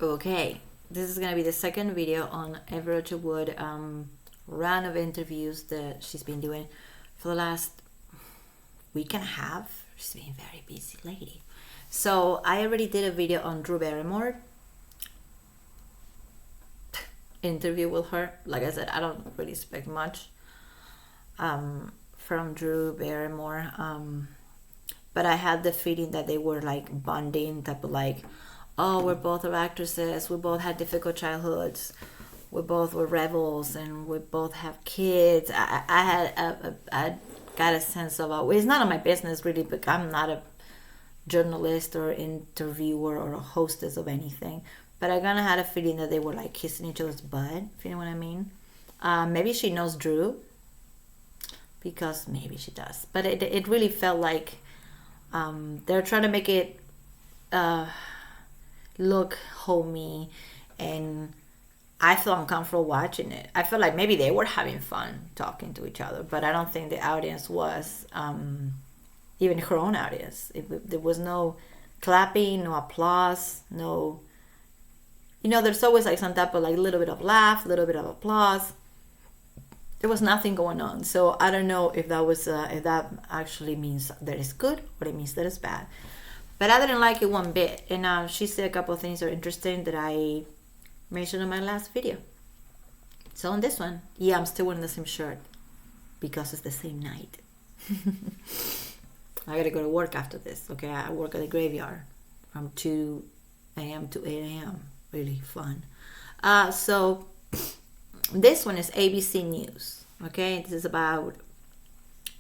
Okay, this is gonna be the second video on Everett Wood round of interviews that she's been doing for the last week and a half. She's been a very busy lady. So I already did a video on Drew Barrymore interview with her. Like I said, I don't really expect much from Drew Barrymore, but I had the feeling that they were like bonding, type of like, oh, we're both actresses, we both had difficult childhoods, we both were rebels, and we both have kids. I got a sense of, it's none of my business really, but I'm not a journalist or interviewer or a hostess of anything, but I kind of had a feeling that they were like kissing each other's butt, if you know what I mean. Maybe she knows Drew, because maybe she does, but it really felt like they're trying to make it look homey, and I felt uncomfortable watching it. I felt like maybe they were having fun talking to each other, but I don't think the audience was, even her own audience. There was no clapping, no applause, no, there's always like some type of like little bit of laugh, little bit of applause. There was nothing going on. So I don't know if that was if that actually means that it's good or it means that it's bad. But I didn't like it one bit. And she said a couple of things that are interesting that I mentioned in my last video. So on this one, yeah, I'm still wearing the same shirt because it's the same night. I gotta go to work after this. Okay, I work at the graveyard from 2 a.m. to 8 a.m. Really fun. So this one is ABC News. Okay, this is about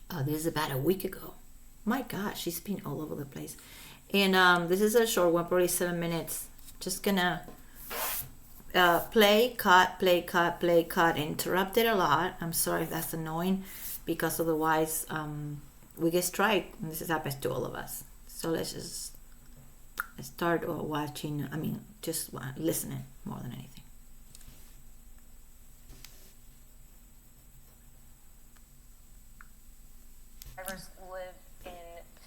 a week ago. My gosh, she's been all over the place. And this is a short one, probably 7 minutes. Just gonna play, cut, play, cut, play, cut. Interrupt it a lot. I'm sorry if that's annoying, because otherwise we get strike, and this happens to all of us. So let's just start watching. Just listening more than anything. Survivors live in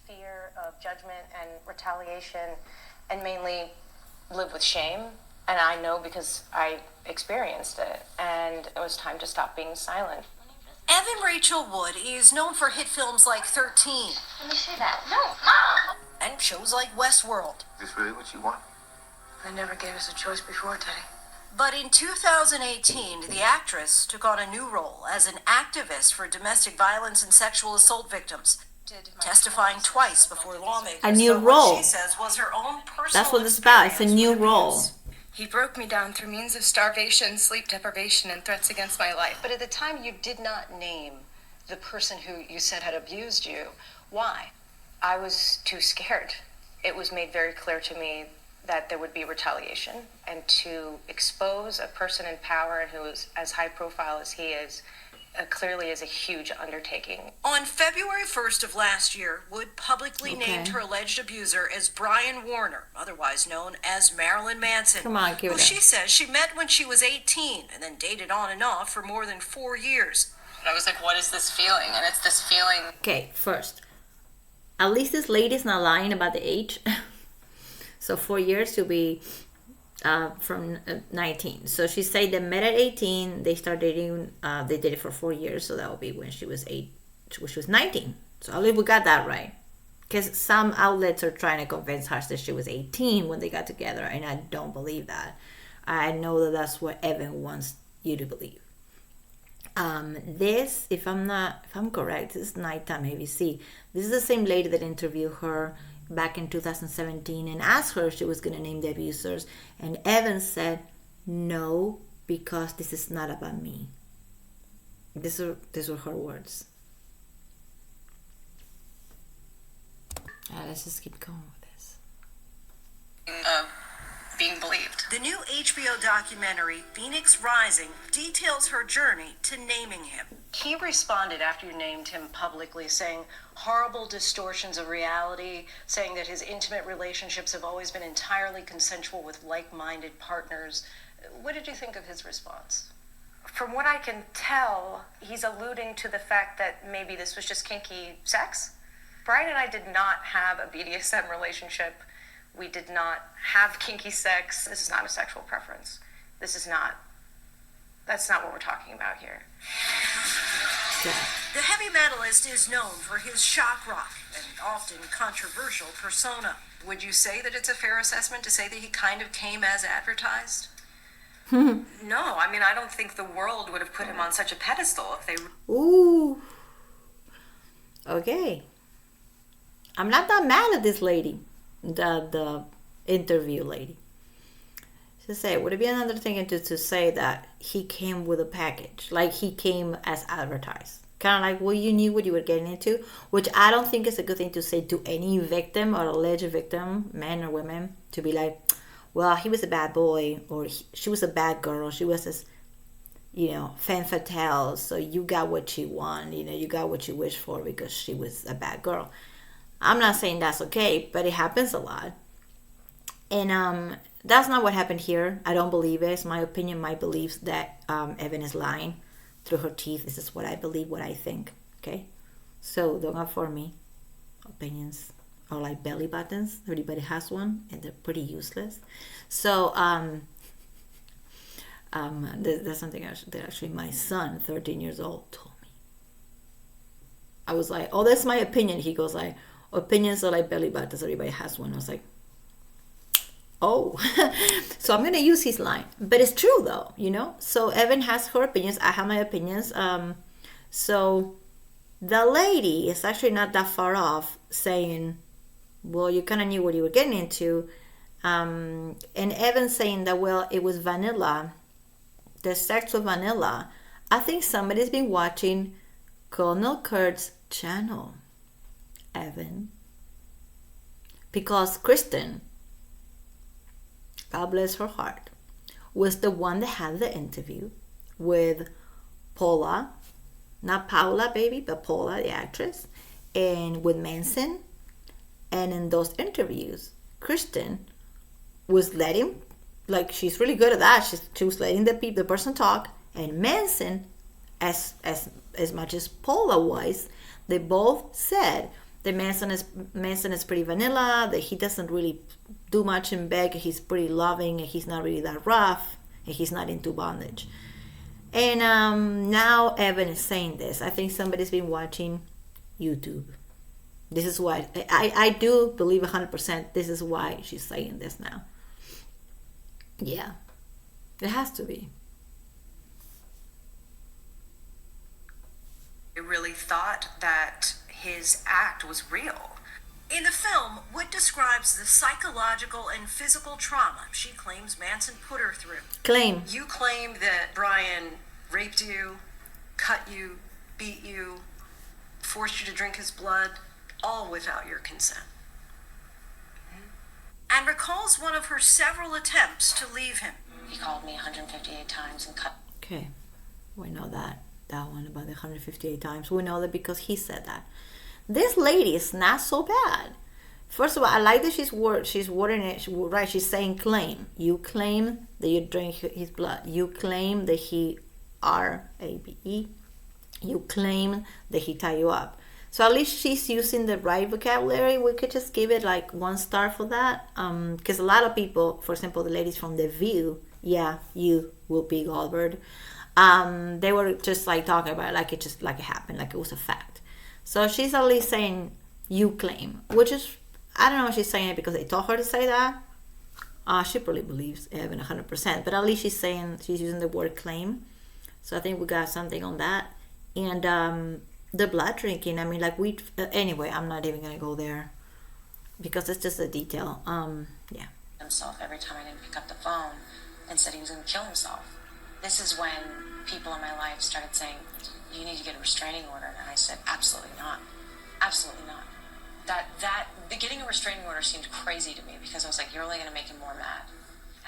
fear of judgment and retaliation, and mainly live with shame. And I know because I experienced it, and it was time to stop being silent. Evan Rachel Wood is known for hit films like 13. Let me see that. No, Mom! And shows like Westworld. Is this really what you want? They never gave us a choice before, Teddy. But in 2018, the actress took on a new role as an activist for domestic violence and sexual assault victims, testifying twice before lawmakers. A new for role. What she says was her own personal. That's what it's about. It's a new experience with role. abuse. He broke me down through means of starvation, sleep deprivation, and threats against my life. But at the time, you did not name the person who you said had abused you. Why? I was too scared. It was made very clear to me that there would be retaliation, and to expose a person in power and who is as high profile as he is clearly is a huge undertaking. On February 1st of last year, Wood publicly named her alleged abuser as Brian Warner, otherwise known as Marilyn Manson, Come on, give it who up. she says she met when she was 18 and then dated on and off for more than 4 years. I was like, what is this feeling? And it's this feeling. Okay, first, at least this lady's not lying about the age. So 4 years to be from 19. So she said they met at 18. They started dating. They did it for 4 years. So that would be when she was 19. So at least we got that right. Because some outlets are trying to convince her that she was 18 when they got together, and I don't believe that. I know that that's what Evan wants you to believe. This, if I'm correct, this is Nighttime ABC. This is the same lady that interviewed her back in 2017 and asked her if she was going to name the abusers, and Evan said no, because this is not about me. These were her words. Let's just keep going with this. Being believed. The new HBO documentary, Phoenix Rising, details her journey to naming him. He responded after you named him publicly, saying horrible distortions of reality, saying that his intimate relationships have always been entirely consensual with like-minded partners. What did you think of his response? From what I can tell, he's alluding to the fact that maybe this was just kinky sex. Brian and I did not have a BDSM relationship. We did not have kinky sex. This is not a sexual preference. That's not what we're talking about here. The heavy metalist is known for his shock rock and often controversial persona. Would you say that it's a fair assessment to say that he kind of came as advertised? No, I mean, I don't think the world would have put him on such a pedestal if they... Ooh. Okay. I'm not that mad at this lady, the interview lady. She said, would it be another thing to say that he came with a package, like he came as advertised? Kind of like, well, you knew what you were getting into, which I don't think is a good thing to say to any victim or alleged victim, men or women, to be like, well, he was a bad boy, or she was a bad girl, she was this, femme fatale, so you got what you want, you got what you wished for because she was a bad girl. I'm not saying that's okay, but it happens a lot. And that's not what happened here. I don't believe it. It's my opinion, my beliefs that Evan is lying through her teeth. This is what I believe, what I think. Okay? So don't go for me. Opinions are like belly buttons. Everybody has one, and they're pretty useless. So that's something that actually my son, 13 years old, told me. I was like, oh, that's my opinion. He goes like, opinions are like belly buttons. Everybody has one. I was like, oh. So I'm going to use his line. But it's true, though, So Evan has her opinions. I have my opinions. So the lady is actually not that far off saying, well, you kind of knew what you were getting into. And Evan saying that, well, it was vanilla. The sex was vanilla. I think somebody's been watching Colonel Kurt's channel, Evan. Because Kristen, God bless her heart, was the one that had the interview with Paula, not Paula, baby, but Paula, the actress, and with Manson. And in those interviews, Kristen was letting, like, she's really good at that. She was letting the person talk, and Manson, as much as Paula was, they both said that Manson is pretty vanilla, that he doesn't really do much in bed, he's pretty loving, and he's not really that rough, and he's not into bondage. And now Evan is saying this. I think somebody's been watching YouTube. This is why I do believe 100% this is why she's saying this now. Yeah, it has to be. They really thought that his act was real. In the film, Wood describes the psychological and physical trauma she claims Manson put her through. You claim that Brian raped you, cut you, beat you, forced you to drink his blood, all without your consent. And recalls one of her several attempts to leave him. He called me 158 times and cut. Okay, we know that one about the 158 times. We know that because he said that. This lady is not so bad. First of all, I like that she's wording it right. She's saying claim. You claim that you drink his blood. You claim that he R-A-B-E. You claim that he tie you up. So at least she's using the right vocabulary. We could just give it like 1 star for that. Because a lot of people, for example, the ladies from The View, yeah, you will be Goldberg. They were just like talking about it like it happened, like it was a fact. So she's at least saying you claim, which is, I don't know if she's saying it because they told her to say that. She probably believes Evan 100%, but at least she's using the word claim. So I think we got something on that. And the blood drinking, I mean, like anyway, I'm not even gonna go there because it's just a detail. Yeah. Himself every time I didn't pick up the phone and said he was gonna kill himself. This is when people in my life started saying, you need to get a restraining order. And I said, absolutely not. Absolutely not. Getting a restraining order seemed crazy to me because I was like, you're only going to make him more mad.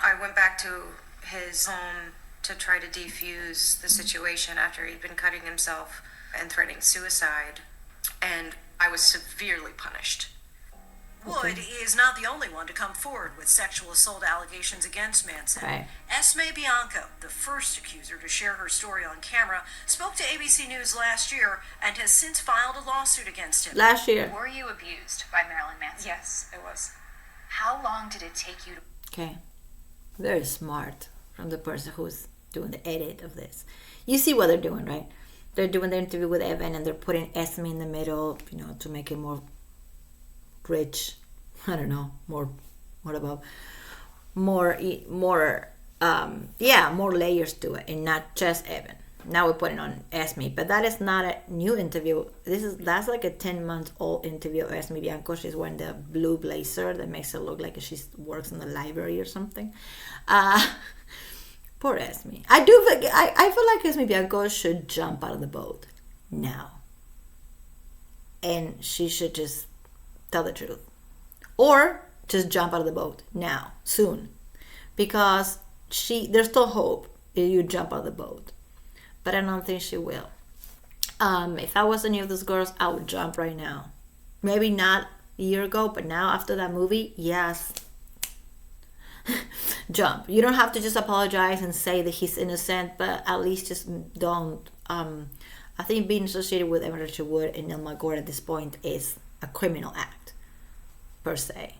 I went back to his home to try to defuse the situation after he'd been cutting himself and threatening suicide. And I was severely punished. Wood is not the only one to come forward with sexual assault allegations against Manson. Right. Esme Bianco, the first accuser to share her story on camera, spoke to ABC News last year and has since filed a lawsuit against him. Last year. Were you abused by Marilyn Manson? Yes, it was. How long did it take you to... Okay. Very smart from the person who's doing the edit of this. You see what they're doing, right? They're doing the interview with Evan and they're putting Esme in the middle, to make it more rich. I don't know, more layers to it, and not just Evan. Now we're putting on Esme, but that is not a new interview. That's like a 10-month-old interview of Esme Bianco. She's wearing the blue blazer that makes her look like she works in the library or something. Poor Esme. I feel like Esme Bianco should jump out of the boat now, and she should just tell the truth, or just jump out of the boat now, soon, because there's still hope if you jump out of the boat. But I don't think she will. If I was any of those girls, I would jump right now. Maybe not a year ago, but now after that movie, yes. Jump. You don't have to just apologize and say that he's innocent, but at least just don't. I think being associated with Evan Rachel Wood and Ilma Gore at this point is a criminal act, per se.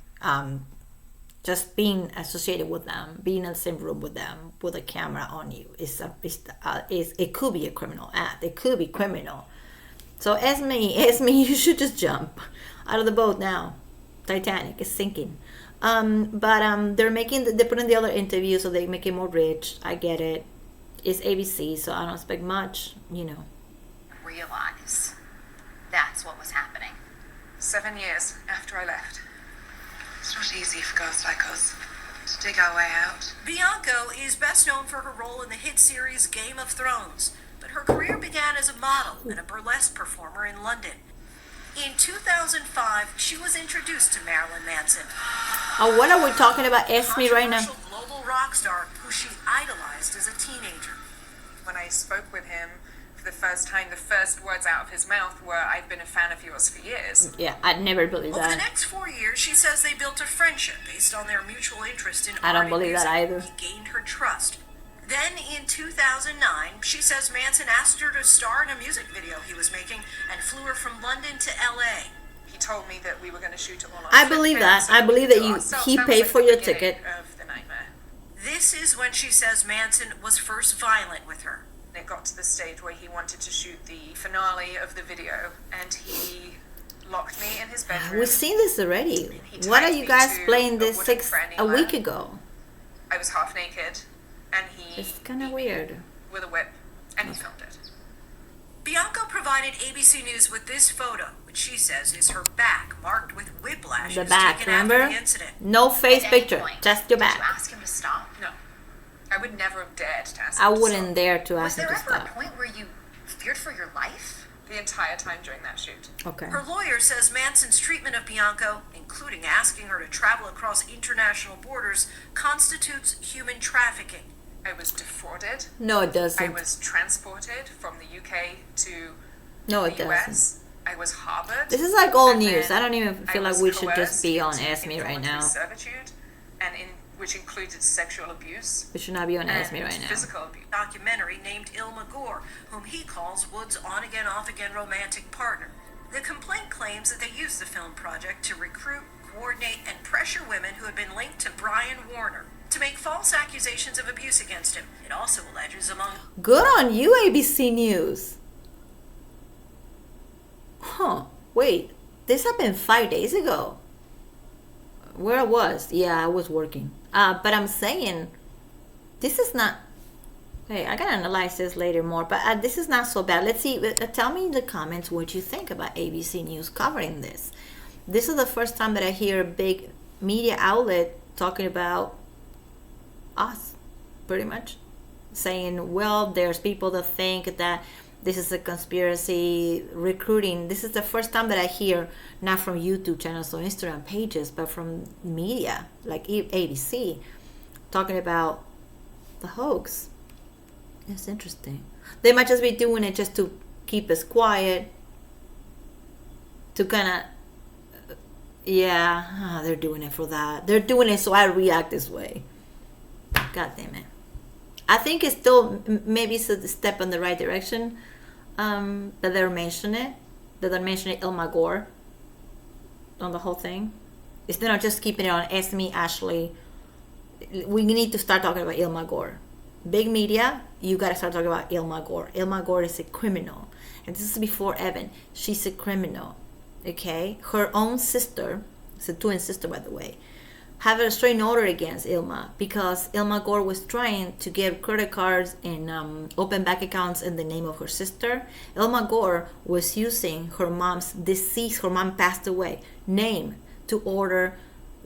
Just being associated with them, being in the same room with them, with a camera on you, it could be a criminal act. It could be criminal. So Esme, you should just jump out of the boat now. Titanic is sinking. But they're putting the other interview so they make it more rich. I get it. It's ABC, so I don't expect much. Realize that's what was happening. 7 years after I left. It's not easy for girls like us to dig our way out. Bianco is best known for her role in the hit series Game of Thrones, but her career began as a model and a burlesque performer in London. In 2005, she was introduced to Marilyn Manson. Oh, what are we talking about Esme right now? Controversial global rock star who she idolized as a teenager. When I spoke with him for the first time, the first words out of his mouth were, "I've been a fan of yours for years." Yeah, I'd never believe Over the that. next 4 years, she says they built a friendship based on their mutual interest in I art don't and believe that music. either. He gained her trust. Then in 2009, she says Manson asked her to star in a music video he was making and flew her from London to LA. He told me that we were going to shoot it all on I believe that. I believe that he paid for your ticket. Of the nightmare. This is when she says Manson was first violent with her. It got to the stage where he wanted to shoot the finale of the video, and he locked me in his bedroom. We've seen this already. He What are tied you me guys to playing a this wooden a frenulum. week ago? I was half naked, and he It's kind of beat me weird. with a whip, and he filmed it. Bianco provided ABC News with this photo, which she says is her back marked with whiplash. The back, taken remember? after the incident. No face At any picture, point, just your Did you back. ask him to stop? No, I would never have dared to ask I him to wouldn't stop. dare to Was ask him there to ever a stop. point where you feared for your life? The entire time during that shoot. Okay. Her lawyer says Manson's treatment of Bianco, including asking her to travel across international borders, constitutes human trafficking. I was defrauded. No, it I doesn't. was transported from the UK to No, the it doesn't. US. I was harbored. This is like old and news. then I don't even feel like was we should just coerced be on into Esme right involuntary now. Servitude, which included sexual abuse. We should not be on and Esme right now. Physical abuse. Documentary named Ilma Gore, whom he calls Wood's on-again, off-again romantic partner. The complaint claims that they used the film project to recruit, coordinate, and pressure women who had been linked to Brian Warner to make false accusations of abuse against him. It also alleges, among Good on you, ABC News. Huh. Wait, this happened 5 days ago. Where I was? Yeah, I was working. But I'm saying, this is not... Hey, I gotta analyze this later more, but this is not so bad. Let's see. Tell me in the comments what you think about ABC News covering this. This is the first time that I hear a big media outlet talking about us, pretty much. Saying, well, there's people that think that this is a conspiracy, recruiting. This is the first time that I hear, not from YouTube channels or Instagram pages, but from media, like ABC, talking about the hoax. It's interesting. They might just be doing it just to keep us quiet, to kind of, they're doing it for that. They're doing it so I react this way. God damn it. I think it's still, maybe it's a step in the right direction, that they're mentioning it. That they're mentioning Ilma Gore on the whole thing. Instead of just keeping it on Esme, Ashley, we need to start talking about Ilma Gore. Big media, you gotta start talking about Ilma Gore. Ilma Gore is a criminal. And this is before Evan. She's a criminal. Okay? Her own sister, it's a twin sister by the way, have a restraining order against Ilma because Ilma Gore was trying to give credit cards and open bank accounts in the name of her sister. Ilma Gore was using her mom's deceased, her mom passed away, name to order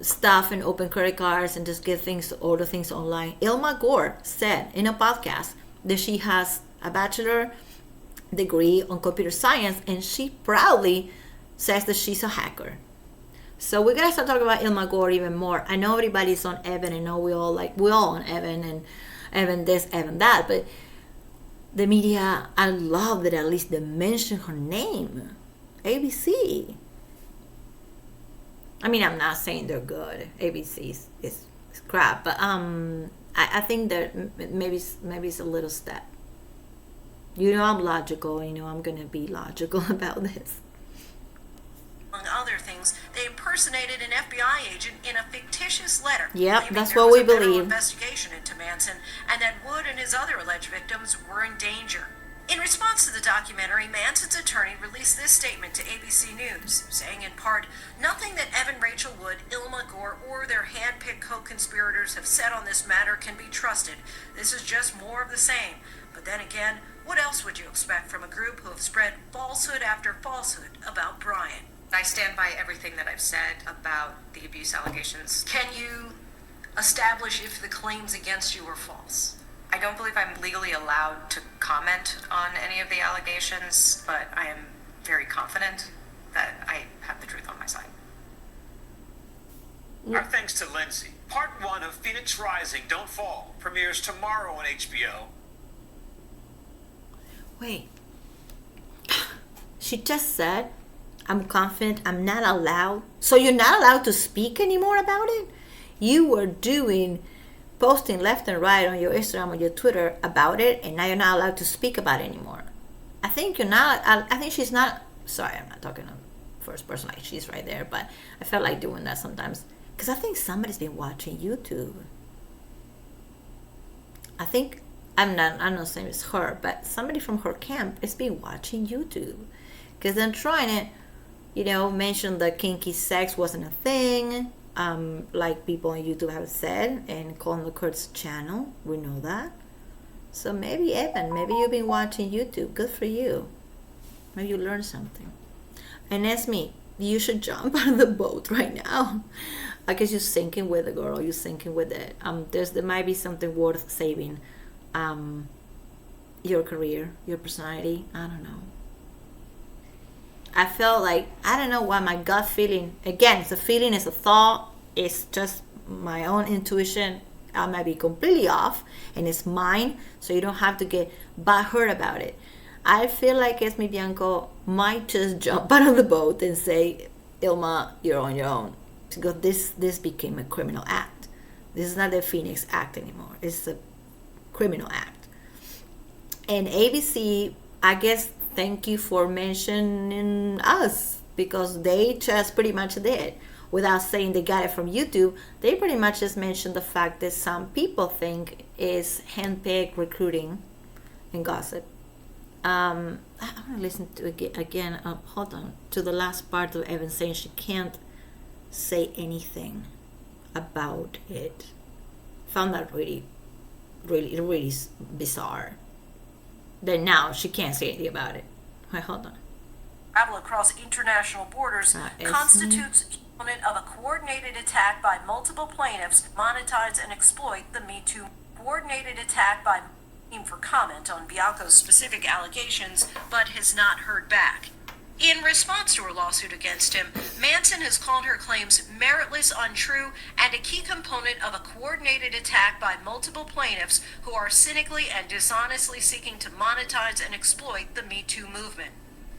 stuff and open credit cards and just get things, order things online. Ilma Gore said in a podcast that she has a bachelor degree on computer science and she proudly says that she's a hacker. So we're gonna start talking about Ilma Gore even more. I know everybody's on Evan, and know we're all on Evan and Evan this, Evan that, but the media, I love that at least they mention her name. ABC. I mean, I'm not saying they're good. ABC is crap, but I think that maybe it's a little step. You know, I'm logical. You know, I'm gonna be logical about this. Among other things, they impersonated an FBI agent in a fictitious letter. Yep, that's there what was we a federal believe. Investigation into Manson, and that Wood and his other alleged victims were in danger. In response to the documentary, Manson's attorney released this statement to ABC News, saying in part, "Nothing that Evan Rachel Wood, Ilma Gore, or their hand-picked co-conspirators have said on this matter can be trusted. This is just more of the same. But then again, what else would you expect from a group who have spread falsehood after falsehood about Brian?" I stand by everything that I've said about the abuse allegations. Can you establish if the claims against you are false? I don't believe I'm legally allowed to comment on any of the allegations, but I am very confident that I have the truth on my side. Our thanks to Lindsay. Part 1 of Phoenix Rising, Don't Fall premieres tomorrow on HBO. Wait. She just said, I'm confident I'm not allowed. So you're not allowed to speak anymore about it? You were posting left and right on your Instagram or your Twitter about it, and now you're not allowed to speak about it anymore. I think you're not. I think she's not. Sorry, I'm not talking in first person like she's right there, but I felt like doing that sometimes because I think somebody's been watching YouTube. I think I'm not saying it's her, but somebody from her camp has been watching YouTube because they're trying to, mention that kinky sex wasn't a thing. Like people on YouTube have said, and calling the Kurt's channel, we know that. So maybe Evan, maybe you've been watching YouTube. Good for you. Maybe you learned something. And Esme, you should jump out of the boat right now. I guess you're sinking with it, girl. You're sinking with it. There might be something worth saving. Your career, your personality. I don't know. I felt like, I don't know why my gut feeling, again, it's a feeling, it's a thought, it's just my own intuition. I might be completely off, and it's mine, so you don't have to get butthurt about it. I feel like Esme Bianco might just jump out of the boat and say, Ilma, you're on your own. Because this became a criminal act. This is not the Phoenix act anymore. It's a criminal act. And ABC, I guess, thank you for mentioning us, because they just pretty much did. Without saying they got it from YouTube, they pretty much just mentioned the fact that some people think is handpicked recruiting and gossip. I want to listen to it again. Hold on. To the last part of Evan saying she can't say anything about it. Found that really, really, really bizarre. Then now she can't say anything about it. Wait, hold on. Travel across international borders constitutes a component of a coordinated attack by multiple plaintiffs, monetize and exploit the Me Too. Coordinated attack by team for comment on Bianco's specific allegations, but has not heard back. In response to her lawsuit against him, Manson has called her claims meritless, untrue, and a key component of a coordinated attack by multiple plaintiffs who are cynically and dishonestly seeking to monetize and exploit the Me Too movement.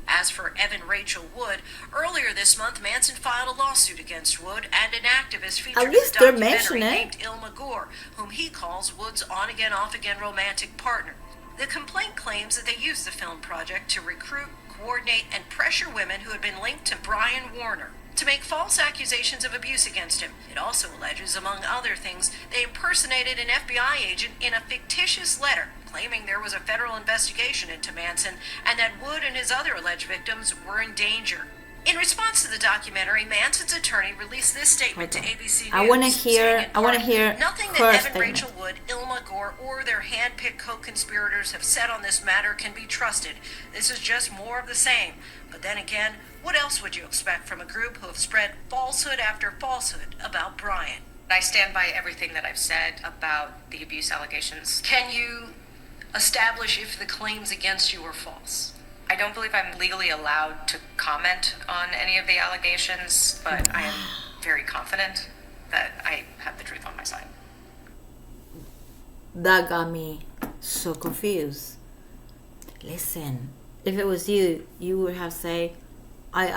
As for Evan Rachel Wood, earlier this month, Manson filed a lawsuit against Wood and an activist featured in the documentary named Ilma Gore, whom he calls Wood's on-again, off-again romantic partner. The complaint claims that they used the film project to recruit, coordinate, and pressure women who had been linked to Brian Warner. to make false accusations of abuse against him. It also alleges, among other things, they impersonated an FBI agent in a fictitious letter claiming there was a federal investigation into Manson and that Wood and his other alleged victims were in danger. In response to the documentary, Manson's attorney released this statement to ABC News. I want to saying in hear part, nothing her that Evan statement. Rachel Wood, Ilma Gore, or their hand-picked co-conspirators have said on this matter can be trusted. This is just more of the same. But then again, what else would you expect from a group who have spread falsehood after falsehood about Brian? I stand by everything that I've said about the abuse allegations. Can you establish if the claims against you are false? I don't believe I'm legally allowed to comment on any of the allegations, but I am very confident that I have the truth on my side. That got me so confused. Listen, if it was you, you would have said, I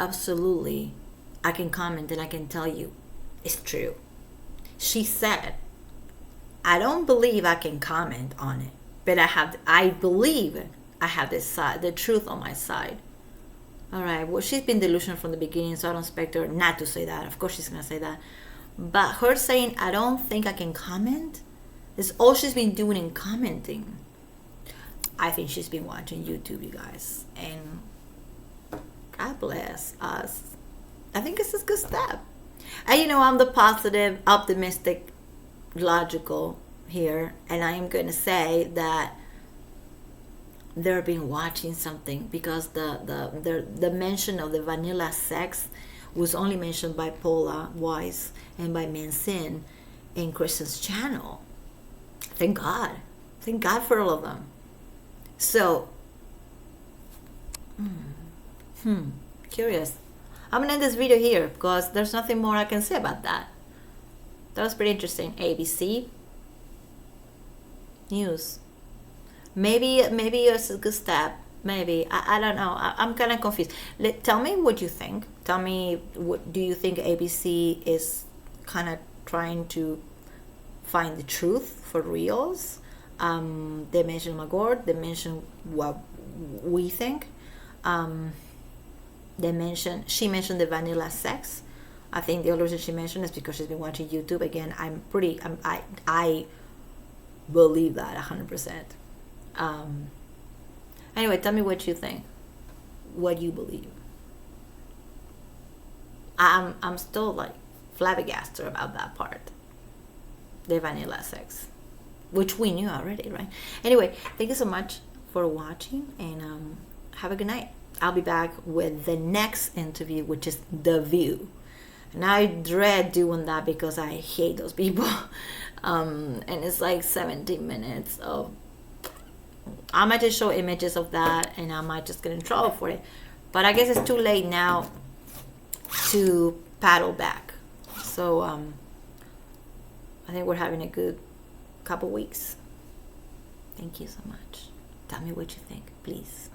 can comment and I can tell you it's true. She said, I don't believe I can comment on it, but I believe I have this side, the truth on my side. All right, well, she's been delusional from the beginning, so I don't expect her not to say that. Of course she's going to say that. But her saying, I don't think I can comment, is all she's been doing in commenting. I think she's been watching YouTube, you guys. And God bless us. I think it's a good step. And I'm the positive, optimistic, logical here. And I am going to say that they've been watching something, because the mention of the vanilla sex was only mentioned by Paula Weiss and by Manson in Kristen's channel. Thank God for all of them. So curious. I'm gonna end this video here because there's nothing more I can say about that. That was pretty interesting. ABC News. Maybe it's a good step. Maybe. I don't know. I'm kind of confused. Tell me what you think. Tell me, what do you think ABC is kind of trying to find the truth for reals? They mentioned Magor. They mentioned what we think. She mentioned the vanilla sex. I think the only reason she mentioned is because she's been watching YouTube. Again, I believe that 100%. Anyway, tell me what you think, what you believe. I'm still like flabbergasted about that part, the vanilla sex, which we knew already, right? Anyway, thank you so much for watching, and have a good night. I'll be back with the next interview, which is The View. And I dread doing that because I hate those people. And it's like 17 minutes of, I might just show images of that, and I might just get in trouble for it. But I guess it's too late now to paddle back. So I think we're having a good couple weeks. Thank you so much. Tell me what you think, please.